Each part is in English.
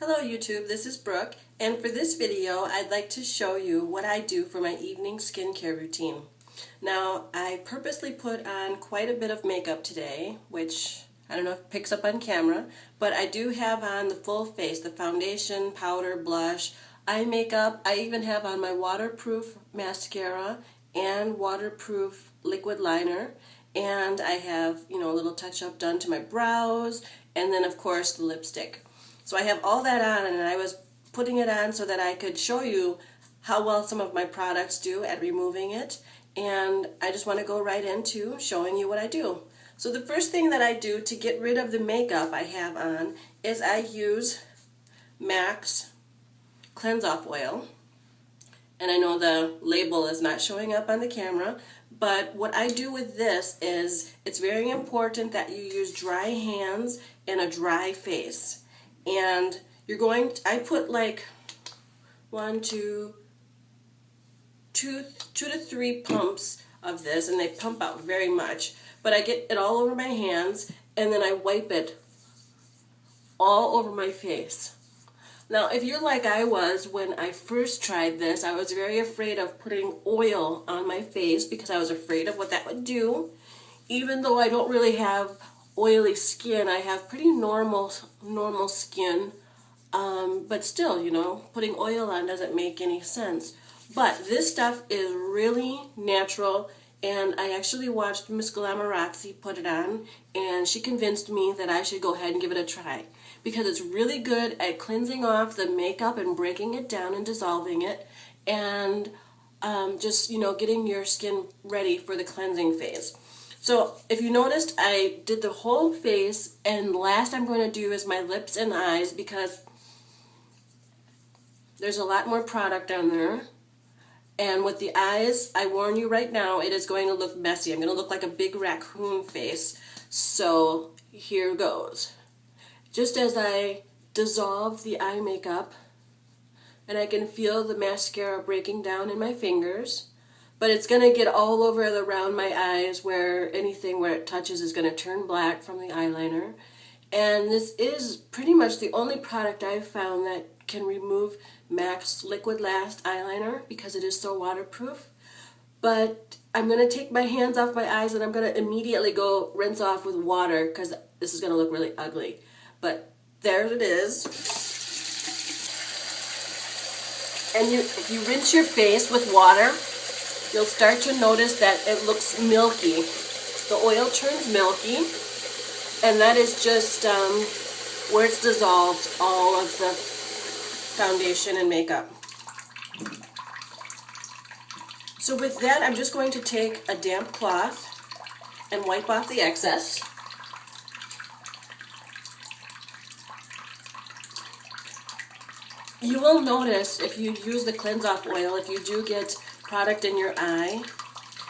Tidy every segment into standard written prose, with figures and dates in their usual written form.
Hello YouTube, this is Brooke, and for this video I'd like to show you what I do for my evening skincare routine. Now, I purposely put on quite a bit of makeup today, which I don't know if it picks up on camera, but I do have on the full face, the foundation, powder, blush, eye makeup. I even have on my waterproof mascara and waterproof liquid liner, and I have, a little touch-up done to my brows, and then of course the lipstick. So I have all that on, and I was putting it on so that I could show you how well some of my products do at removing it. And I just want to go right into showing you what I do. So the first thing that I do to get rid of the makeup I have on is I use MAC's Cleanse Off Oil. And I know the label is not showing up on the camera, but what I do with this is it's very important that you use dry hands and a dry face. And I put like two to three pumps of this, and they pump out very much, but I get it all over my hands, and then I wipe it all over my face. Now, if you're like I was when I first tried this, I was very afraid of putting oil on my face because I was afraid of what that would do. Even though I don't really have oily skin, I have pretty normal skin, but still, putting oil on doesn't make any sense. But this stuff is really natural, and I actually watched Miss Glamour put it on, and she convinced me that I should go ahead and give it a try because it's really good at cleansing off the makeup and breaking it down and dissolving it, and just getting your skin ready for the cleansing phase. So if you noticed, I did the whole face, and last I'm going to do is my lips and eyes because there's a lot more product on there. And with the eyes, I warn you right now, it is going to look messy. I'm going to look like a big raccoon face. So here goes. Just as I dissolve the eye makeup, and I can feel the mascara breaking down in my fingers, but it's going to get all over around my eyes where anything where it touches is going to turn black from the eyeliner. And this is pretty much the only product I've found that can remove MAC's Liquid Last eyeliner because it is so waterproof. But I'm going to take my hands off my eyes, and I'm going to immediately go rinse off with water because this is going to look really ugly. But there it is. And if you rinse your face with water, you'll start to notice that it looks milky. The oil turns milky, and that is just where it's dissolved all of the foundation and makeup. So with that, I'm just going to take a damp cloth and wipe off the excess. You will notice if you use the Cleanse Off Oil, if you do get product in your eye,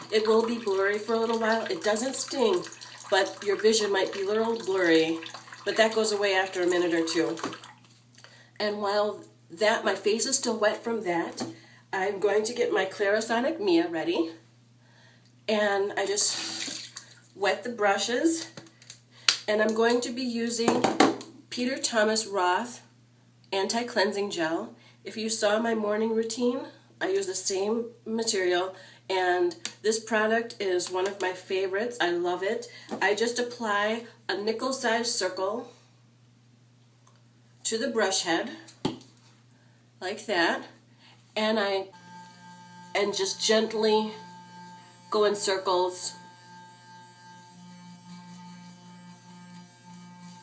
it will be blurry for a little while. It doesn't sting, but your vision might be a little blurry, but that goes away after a minute or two. And while my face is still wet from that, I'm going to get my Clarisonic Mia ready, and I just wet the brushes, and I'm going to be using Peter Thomas Roth anti-cleansing gel. If you saw my morning routine, I use the same material, and this product is one of my favorites. I love it. I just apply a nickel-sized circle to the brush head, like that, and just gently go in circles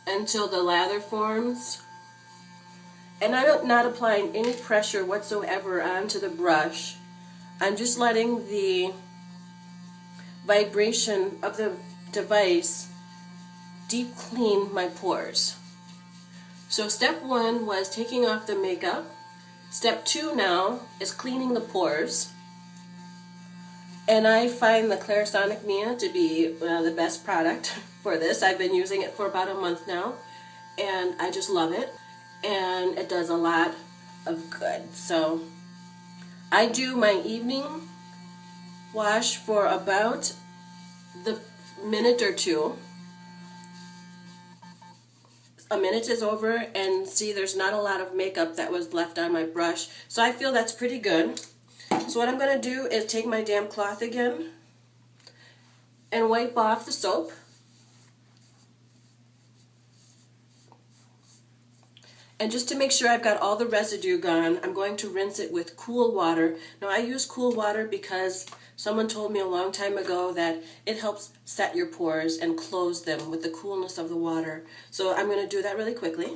until the lather forms. And I'm not applying any pressure whatsoever onto the brush. I'm just letting the vibration of the device deep clean my pores. So step 1 was taking off the makeup. Step 2 now is cleaning the pores. And I find the Clarisonic Mia to be the best product for this. I've been using it for about a month now, and I just love it. And it does a lot of good. So I do my evening wash for about the minute or two. a minute is over, and see, there's not a lot of makeup that was left on my brush. So I feel that's pretty good. So what I'm going to do is take my damp cloth again and wipe off the soap. And just to make sure I've got all the residue gone, I'm going to rinse it with cool water. Now I use cool water because someone told me a long time ago that it helps set your pores and close them with the coolness of the water. So I'm going to do that really quickly.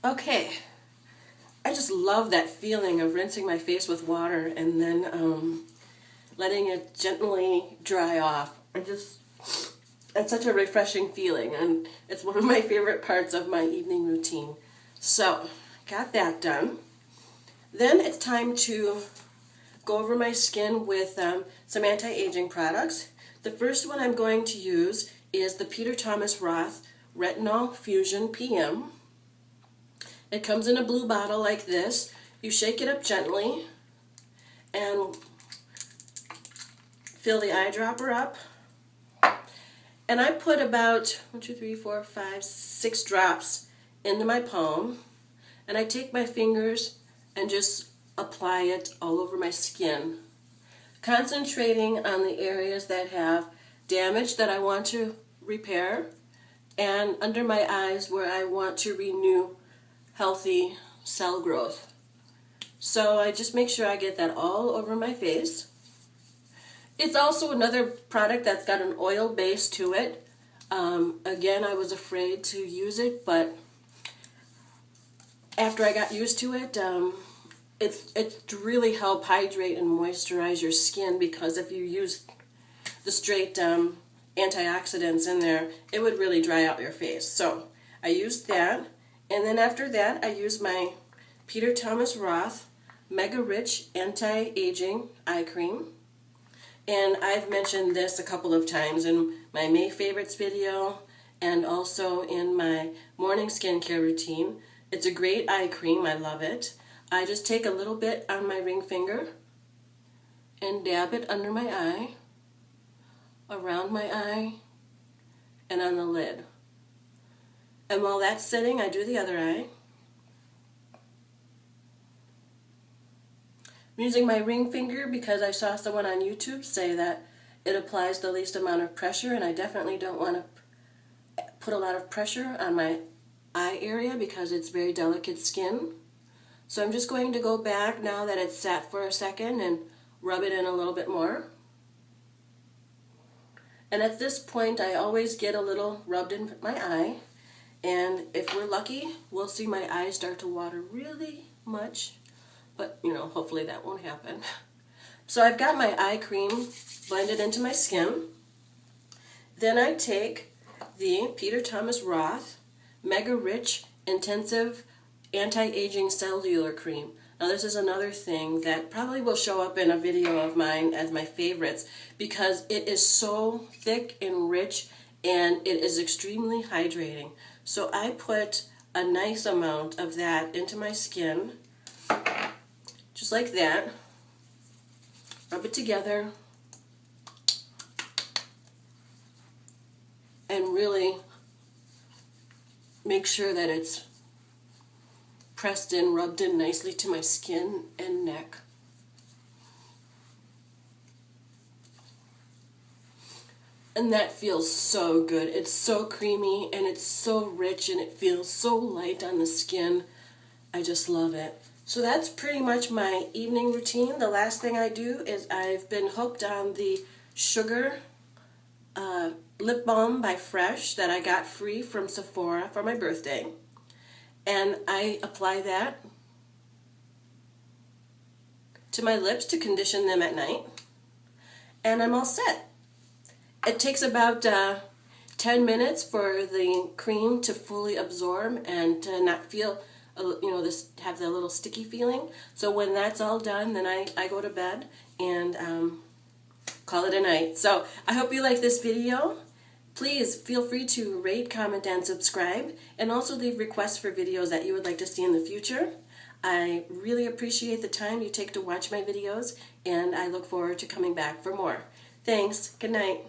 Okay, I just love that feeling of rinsing my face with water and then letting it gently dry off. It's such a refreshing feeling, and it's one of my favorite parts of my evening routine. So, got that done. Then it's time to go over my skin with some anti-aging products. The first one I'm going to use is the Peter Thomas Roth Retinol Fusion PM. It comes in a blue bottle like this. You shake it up gently and fill the eyedropper up. And I put about 6 drops into my palm, and I take my fingers and just apply it all over my skin, concentrating on the areas that have damage that I want to repair, and under my eyes where I want to renew healthy cell growth. So I just make sure I get that all over my face. It's also another product that's got an oil base to it. Again, I was afraid to use it, but after I got used to it, it's to really help hydrate and moisturize your skin, because if you use the straight antioxidants in there, it would really dry out your face. So I used that, and then after that I used my Peter Thomas Roth Mega Rich Anti-Aging Eye Cream. And I've mentioned this a couple of times in my May favorites video and also in my morning skincare routine. It's a great eye cream. I love it. I just take a little bit on my ring finger and dab it under my eye, around my eye, and on the lid. And while that's sitting, I do the other eye. I'm using my ring finger because I saw someone on YouTube say that it applies the least amount of pressure, and I definitely don't want to put a lot of pressure on my eye area because it's very delicate skin. So I'm just going to go back now that it's sat for a second and rub it in a little bit more. And at this point I always get a little rubbed in my eye, and if we're lucky we'll see my eyes start to water really much. But, you know, hopefully that won't happen. So I've got my eye cream blended into my skin. Then I take the Peter Thomas Roth Mega Rich Intensive Anti-Aging Cellular Cream. Now this is another thing that probably will show up in a video of mine as my favorites, because it is so thick and rich and it is extremely hydrating. So I put a nice amount of that into my skin. Just like that. Rub it together. And really make sure that it's pressed in, rubbed in nicely to my skin and neck. And that feels so good. It's so creamy and it's so rich and it feels so light on the skin. I just love it. So that's pretty much my evening routine. The last thing I do is I've been hooked on the Sugar lip balm by Fresh that I got free from Sephora for my birthday. And I apply that to my lips to condition them at night. And I'm all set. It takes about 10 minutes for the cream to fully absorb and to not feel, have the little sticky feeling. So when that's all done, then I go to bed and call it a night. So I hope you like this video. Please feel free to rate, comment, and subscribe, and also leave requests for videos that you would like to see in the future. I really appreciate the time you take to watch my videos, and I look forward to coming back for more. Thanks. Good night.